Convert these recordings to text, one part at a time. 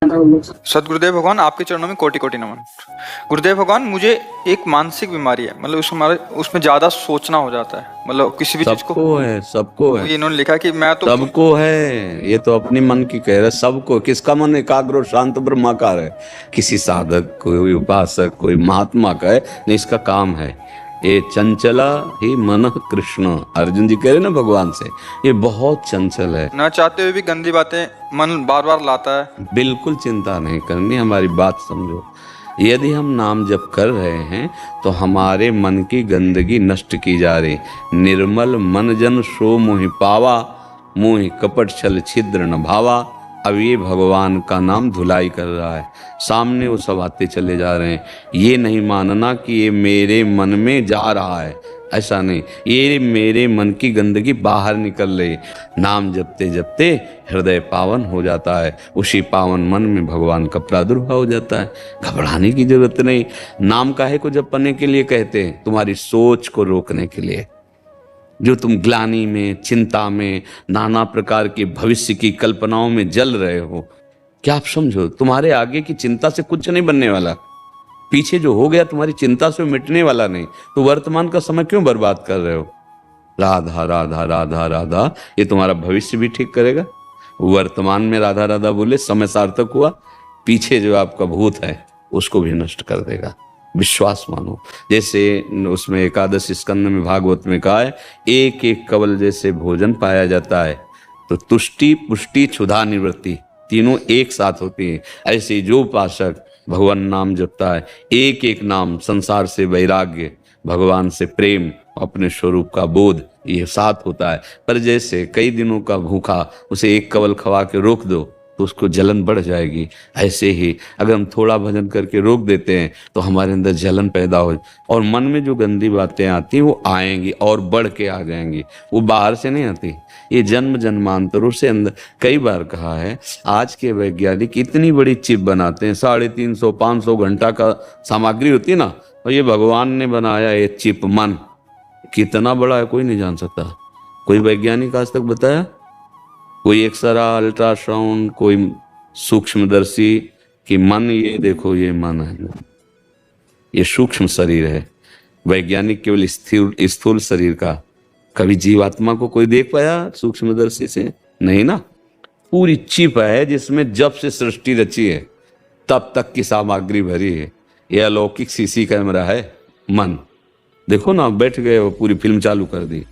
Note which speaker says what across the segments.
Speaker 1: सदगुरुदेव भगवान, आपके चरणों में कोटि कोटि नमन। गुरुदेव भगवान, मुझे एक मानसिक बीमारी है, मतलब उसमें ज्यादा सोचना हो जाता है, मतलब किसी भी चीज को।
Speaker 2: सबको है, सबको है,
Speaker 1: ये इन्होंने लिखा कि मैं तो
Speaker 2: सबको है। ये तो अपनी मन की कह रहे, सबको। किसका मन एकाग्र और शांत ब्रह्माकार है? किसी साधक, कोई उपासक, कोई महात्मा का है नहीं। इसका काम है ये चंचला ही मन कृष्ण। अर्जुन जी कह रहे ना भगवान से, ये बहुत चंचल है।
Speaker 1: न चाहते हुए भी गंदी बातें मन बार बार लाता है।
Speaker 2: बिल्कुल चिंता नहीं करनी, हमारी बात समझो। यदि हम नाम जप कर रहे हैं तो हमारे मन की गंदगी नष्ट की जा रही। निर्मल मन जन सो मोहि पावा, मोहि कपट छल छिद्र न भावा। अब ये भगवान का नाम धुलाई कर रहा है, सामने वो सब आते चले जा रहे हैं। ये नहीं मानना कि ये मेरे मन में जा रहा है, ऐसा नहीं। ये मेरे मन की गंदगी बाहर निकल रही। नाम जपते जपते हृदय पावन हो जाता है, उसी पावन मन में भगवान का प्रादुर्भाव हो जाता है। घबराने की जरूरत नहीं। नाम काहे को जपने के लिए कहते हैं? तुम्हारी सोच को रोकने के लिए। जो तुम ग्लानि में, चिंता में, नाना प्रकार के भविष्य की कल्पनाओं में जल रहे हो, क्या आप समझो तुम्हारे आगे की चिंता से कुछ नहीं बनने वाला। पीछे जो हो गया तुम्हारी चिंता से मिटने वाला नहीं। तो वर्तमान का समय क्यों बर्बाद कर रहे हो? राधा राधा राधा राधा, ये तुम्हारा भविष्य भी ठीक करेगा। वर्तमान में राधा राधा बोले, समय सार्थक हुआ। पीछे जो आपका भूत है उसको भी नष्ट कर देगा। विश्वास मानो। जैसे उसमें एकादश स्कंद में भागवत में कहा है, एक एक कवल जैसे भोजन पाया जाता है तो तुष्टि पुष्टि क्षुधा निवृत्ति तीनों एक साथ होती है। ऐसे जो उपासक भगवान नाम जपता है, एक एक नाम, संसार से वैराग्य, भगवान से प्रेम, अपने स्वरूप का बोध, ये साथ होता है। पर जैसे कई दिनों का भूखा, उसे एक कवल खवा के रोक दो तो उसको जलन बढ़ जाएगी। ऐसे ही अगर हम थोड़ा भजन करके रोक देते हैं तो हमारे अंदर जलन पैदा हो, और मन में जो गंदी बातें आती हैं वो आएंगी और बढ़ के आ जाएंगी। वो बाहर से नहीं आती, ये जन्म जन्मांतरों से अंदर। कई बार कहा है, आज के वैज्ञानिक इतनी बड़ी चिप बनाते हैं, 350 500 घंटा का सामग्री होती है ना, और ये भगवान ने बनाया ये चिप मन। कितना बड़ा है कोई नहीं जान सकता। कोई वैज्ञानिक आज तक बताया? कोई एक्सरा, अल्ट्रासाउंड, कोई सूक्ष्मदर्शी कि मन, ये देखो ये मन है, ये सूक्ष्म शरीर है। वैज्ञानिक केवल स्थूल शरीर का। कभी जीवात्मा को कोई देख पाया सूक्ष्मदर्शी से? नहीं ना। पूरी चिप है जिसमें जब से सृष्टि रची है तब तक की सामग्री भरी है। यह अलौकिक सीसी कैमरा है मन। देखो ना, बैठ गए वो, पूरी फिल्म चालू कर दी।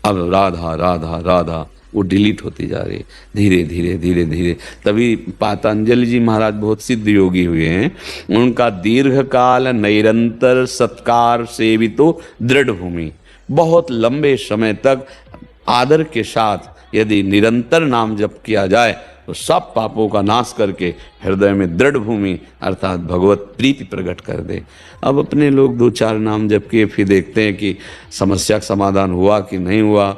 Speaker 2: अब राधा राधा राधा वो डिलीट होती जा रही है धीरे धीरे धीरे धीरे। तभी पातंजलि जी महाराज बहुत सिद्ध योगी हुए हैं। उनका दीर्घ काल निरंतर सत्कार सेवितो दृढ़ भूमि। बहुत लंबे समय तक आदर के साथ यदि निरंतर नाम जप किया जाए तो सब पापों का नाश करके हृदय में दृढ़ भूमि अर्थात भगवत प्रीति प्रकट कर दे। अब अपने लोग 2-4 नाम जप किए, फिर देखते हैं कि समस्या का समाधान हुआ कि नहीं हुआ।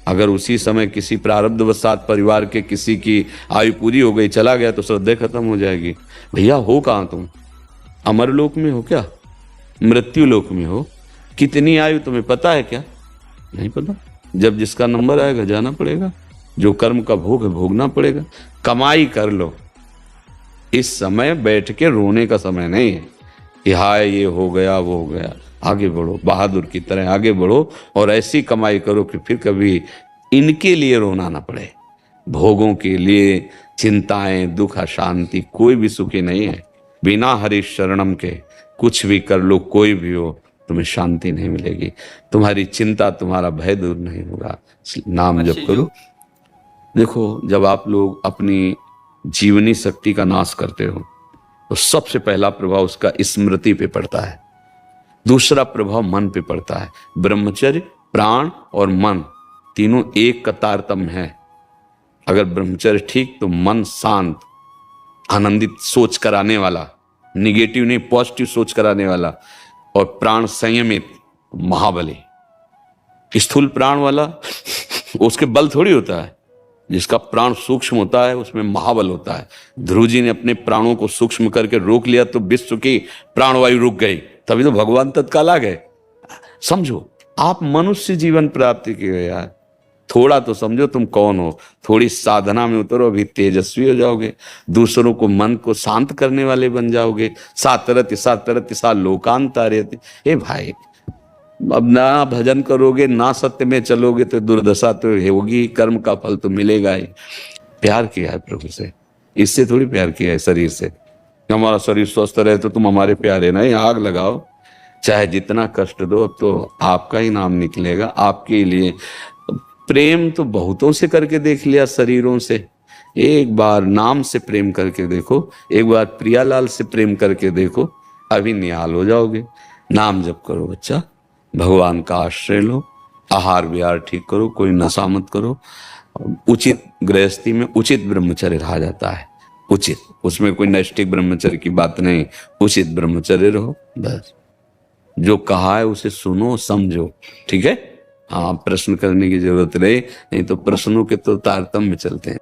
Speaker 2: अगर उसी समय किसी प्रारब्धवशात परिवार के किसी की आयु पूरी हो गई, चला गया, तो श्रद्धा खत्म हो जाएगी। भैया हो कहाँ तुम? अमरलोक में हो क्या? मृत्यु लोक में हो? कितनी आयु तुम्हें पता है क्या? नहीं पता। जब जिसका नंबर आएगा जाना पड़ेगा। जो कर्म का भोग है भोगना पड़ेगा। कमाई कर लो। इस समय बैठ के रोने का समय नहीं है कि हाय ये हो गया वो हो गया। आगे बढ़ो, बहादुर की तरह आगे बढ़ो और ऐसी कमाई करो कि फिर कभी इनके लिए रोना ना पड़े। भोगों के लिए चिंताएं, दुख, अशांति, कोई भी सुखी नहीं है। बिना हरि शरणम के कुछ भी कर लो, कोई भी हो, तुम्हें शांति नहीं मिलेगी। तुम्हारी चिंता, तुम्हारा भय दूर नहीं होगा। नाम जप करो। देखो, जब आप लोग अपनी जीवनी शक्ति का नाश करते हो तो सबसे पहला प्रभाव उसका स्मृति पे पड़ता है। दूसरा प्रभाव मन पे पड़ता है। ब्रह्मचर्य, प्राण और मन तीनों एक का तारतम्य है। अगर ब्रह्मचर्य ठीक तो मन शांत, आनंदित, सोच कराने वाला, निगेटिव नहीं पॉजिटिव सोच कराने वाला, और प्राण संयमित, महाबली। स्थूल प्राण वाला उसके बल थोड़ी होता है। जिसका प्राण सूक्ष्म होता है उसमें महाबल होता है। ध्रुव जी ने अपने प्राणों को सूक्ष्म करके रोक लिया तो विश्व की प्राणवायु रुक गई, तभी तो भगवान तत्काल आ गए। समझो, आप मनुष्य जीवन प्राप्ति किए यार। थोड़ा तो समझो तुम कौन हो, थोड़ी साधना में उतरो, अभी तेजस्वी हो जाओगे, दूसरों को मन को शांत करने वाले बन जाओगे। सातरति सा लोकांतार्यति। हे भाई, अब ना भजन करोगे ना सत्य में चलोगे तो दुर्दशा तो होगी, कर्म का फल तो मिलेगा ही। प्यार किया है प्रभु से, इससे थोड़ी प्यार किया है शरीर से। हमारा शरीर स्वस्थ रहे तो तुम हमारे प्यारे, नहीं, आग लगाओ, चाहे जितना कष्ट दो, अब तो आपका ही नाम निकलेगा, आपके लिए। प्रेम तो बहुतों से करके देख लिया, शरीरों से, एक बार नाम से प्रेम करके देखो, एक बार प्रियालाल से प्रेम करके देखो, अभी निहाल हो जाओगे। नाम जप करो बच्चा, भगवान का आश्रय लो, आहार विहार ठीक करो, कोई नशा मत करो, उचित गृहस्थी में उचित ब्रह्मचर्य रहा जाता है, उचित, उसमें कोई नैष्ठिक ब्रह्मचर्य की बात नहीं, उचित ब्रह्मचर्य रहो बस। जो कहा है उसे सुनो समझो, ठीक है। हाँ, प्रश्न करने की जरूरत रहे, नहीं तो प्रश्नों के तो तारतम्य चलते हैं।